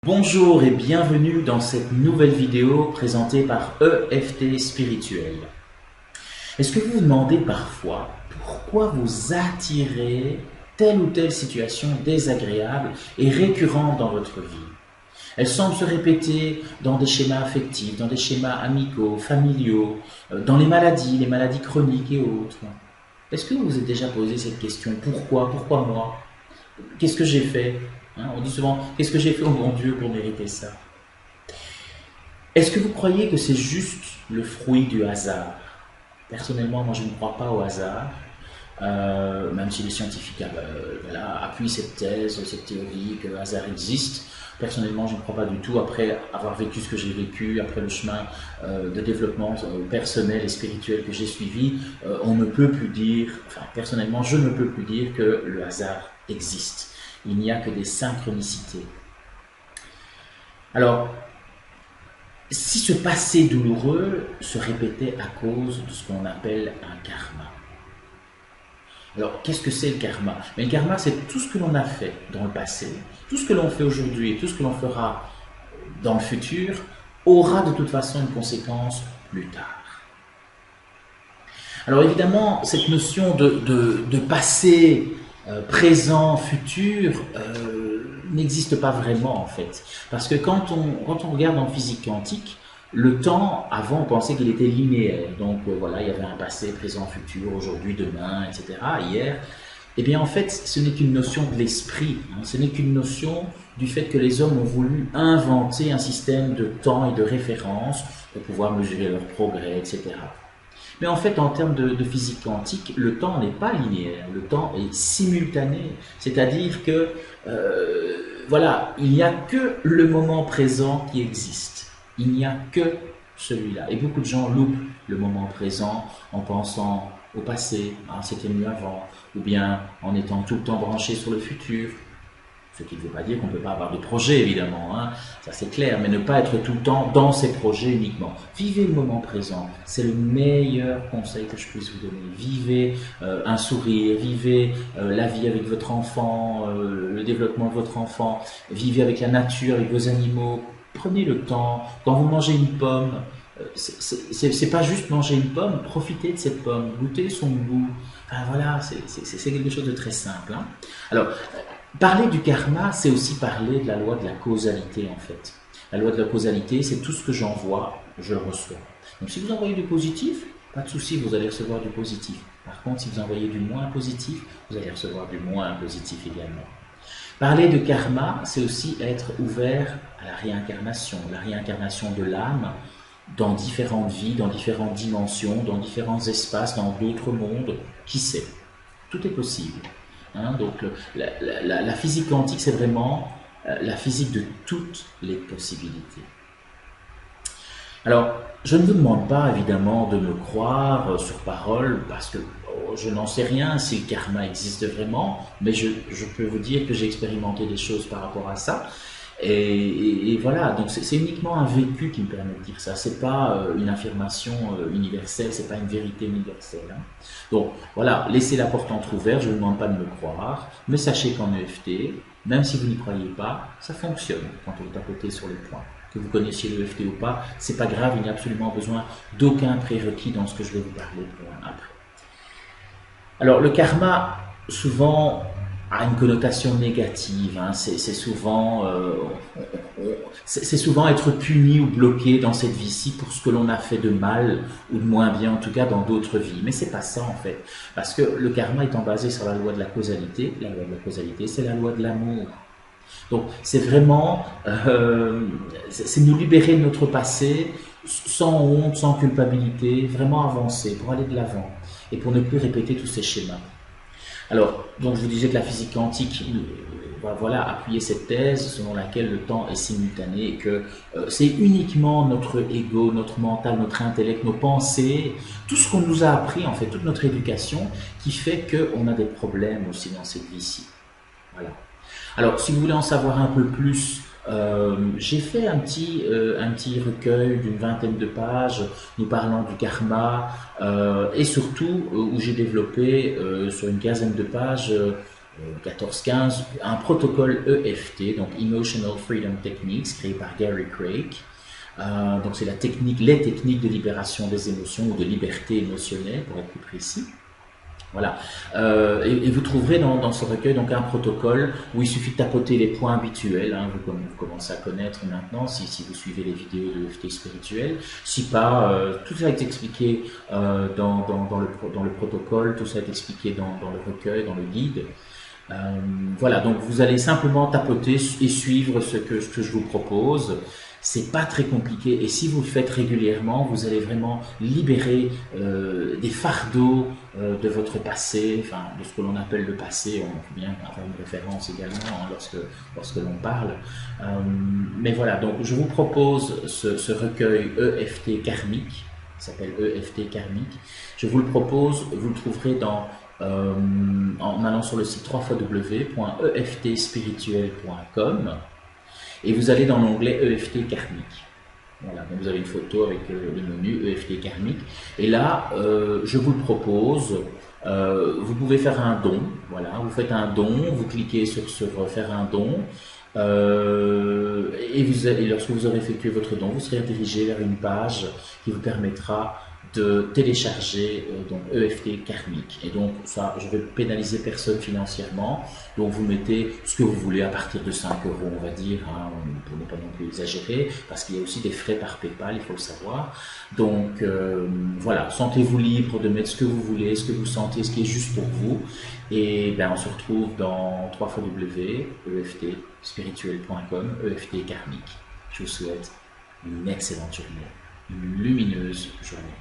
Bonjour et bienvenue dans cette nouvelle vidéo présentée par EFT Spirituel. Est-ce que vous vous demandez parfois pourquoi vous attirez telle ou telle situation désagréable et récurrente dans votre vie? Elle semble se répéter dans des schémas affectifs, dans des schémas amicaux, familiaux, dans les maladies chroniques et autres. Est-ce que vous vous êtes déjà posé cette question? Pourquoi? Pourquoi moi? Qu'est-ce que j'ai fait? On dit souvent, qu'est-ce que j'ai fait au bon Dieu pour mériter ça? Est-ce que vous croyez que c'est juste le fruit du hasard? Personnellement, moi je ne crois pas au hasard, même si les scientifiques appuient cette thèse, cette théorie que le hasard existe. Personnellement, je ne crois pas du tout. Après avoir vécu ce que j'ai vécu, après le chemin de développement personnel et spirituel que j'ai suivi, on ne peut plus dire, enfin personnellement, je ne peux plus dire que le hasard existe. Il n'y a que des synchronicités. Alors, si ce passé douloureux se répétait à cause de ce qu'on appelle un karma. Alors, qu'est-ce que c'est le karma? Mais le karma, c'est tout ce que l'on a fait dans le passé, tout ce que l'on fait aujourd'hui et tout ce que l'on fera dans le futur aura de toute façon une conséquence plus tard. Alors évidemment, cette notion de passé, présent, futur, n'existe pas vraiment en fait. Parce que quand on regarde en physique quantique, le temps, avant on pensait qu'il était linéaire. Donc voilà, il y avait un passé, présent, futur, aujourd'hui, demain, etc., hier. Eh bien en fait, ce n'est qu'une notion de l'esprit, ce n'est qu'une notion du fait que les hommes ont voulu inventer un système de temps et de référence pour pouvoir mesurer leur progrès, etc. Mais en fait, en termes de physique quantique, le temps n'est pas linéaire, le temps est simultané. C'est-à-dire que, voilà, il n'y a que le moment présent qui existe. Il n'y a que celui-là. Et beaucoup de gens loupent le moment présent en pensant au passé, c'était mieux avant, ou bien en étant tout le temps branché sur le futur. Ce qui ne veut pas dire qu'on ne peut pas avoir de projet, évidemment, ça c'est clair, mais ne pas être tout le temps dans ces projets uniquement. Vivez le moment présent, c'est le meilleur conseil que je puisse vous donner. Vivez un sourire, vivez la vie avec votre enfant, le développement de votre enfant, vivez avec la nature, avec vos animaux. Prenez le temps, quand vous mangez une pomme, c'est pas juste manger une pomme, profitez de cette pomme, goûtez son goût. Enfin, voilà, c'est quelque chose de très simple. Alors, parler du karma, c'est aussi parler de la loi de la causalité en fait. La loi de la causalité, c'est tout ce que j'envoie, je reçois. Donc si vous envoyez du positif, pas de souci, vous allez recevoir du positif. Par contre, si vous envoyez du moins positif, vous allez recevoir du moins positif également. Parler de karma, c'est aussi être ouvert à la réincarnation de l'âme dans différentes vies, dans différentes dimensions, dans différents espaces, dans d'autres mondes, qui sait? Tout est possible. Donc la physique quantique, c'est vraiment la physique de toutes les possibilités. Alors, je ne vous demande pas évidemment de me croire sur parole, parce que je n'en sais rien si le karma existe vraiment, mais je peux vous dire que j'ai expérimenté des choses par rapport à ça. Et voilà, donc c'est uniquement un vécu qui me permet de dire ça. C'est pas une affirmation universelle, c'est pas une vérité universelle. Donc voilà, laissez la porte entrouverte. Je ne vous demande pas de me croire, mais sachez qu'en EFT, même si vous n'y croyez pas, ça fonctionne quand vous tapotez sur le point. Que vous connaissiez l'EFT ou pas, c'est pas grave. Il n'y a absolument besoin d'aucun prérequis dans ce que je vais vous parler après. Alors le karma, souvent, a une connotation négative. C'est souvent être puni ou bloqué dans cette vie-ci pour ce que l'on a fait de mal ou de moins bien, en tout cas dans d'autres vies. Mais c'est pas ça en fait, parce que le karma étant basé sur la loi de la causalité, c'est la loi de l'amour. Donc c'est vraiment, c'est nous libérer de notre passé sans honte, sans culpabilité, vraiment avancer pour aller de l'avant et pour ne plus répéter tous ces schémas. Alors, donc je vous disais que la physique quantique voilà, appuyait cette thèse selon laquelle le temps est simultané et que c'est uniquement notre ego, notre mental, notre intellect, nos pensées, tout ce qu'on nous a appris, en fait, toute notre éducation, qui fait qu'on a des problèmes aussi dans cette vie-ci. Voilà. Alors, si vous voulez en savoir un peu plus J'ai fait un petit recueil d'une vingtaine de pages nous parlant du karma et surtout où j'ai développé sur une quinzaine de pages 14-15, un protocole EFT, donc Emotional Freedom Techniques, créé par Gary Craig. Donc c'est la technique, les techniques de libération des émotions ou de liberté émotionnelle, pour être plus précis. Voilà. Et vous trouverez dans ce recueil donc un protocole où il suffit de tapoter les points habituels. Hein, vous commencez à connaître maintenant si vous suivez les vidéos de l'EFT spirituel. Si pas, tout ça est expliqué dans le protocole, tout ça est expliqué dans le recueil, dans le guide. Voilà, donc vous allez simplement tapoter et suivre ce que je vous propose. C'est pas très compliqué et si vous le faites régulièrement, vous allez vraiment libérer des fardeaux de votre passé, enfin de ce que l'on appelle le passé. On peut bien avoir une référence également hein, lorsque l'on parle. Mais voilà, donc je vous propose ce recueil EFT karmique, qui s'appelle EFT karmique. Je vous le propose, vous le trouverez en allant sur le site www.eftspirituel.com et vous allez dans l'onglet EFT karmique. Voilà, donc vous avez une photo avec le menu EFT karmique. Et là, je vous le propose. Vous pouvez faire un don. Voilà, vous faites un don, vous cliquez sur faire un don. Et lorsque vous aurez effectué votre don, vous serez dirigé vers une page qui vous permettra de télécharger donc EFT karmique. Et donc ça, je vais pénaliser personne financièrement. Donc vous mettez ce que vous voulez à partir de 5 euros, on va dire, hein, pour ne pas non plus exagérer, parce qu'il y a aussi des frais par PayPal, il faut le savoir. Donc voilà, sentez-vous libre de mettre ce que vous voulez, ce que vous sentez, ce qui est juste pour vous. Et ben on se retrouve dans www.eftspirituel.com, EFT karmique. Je vous souhaite une excellente journée, une lumineuse journée.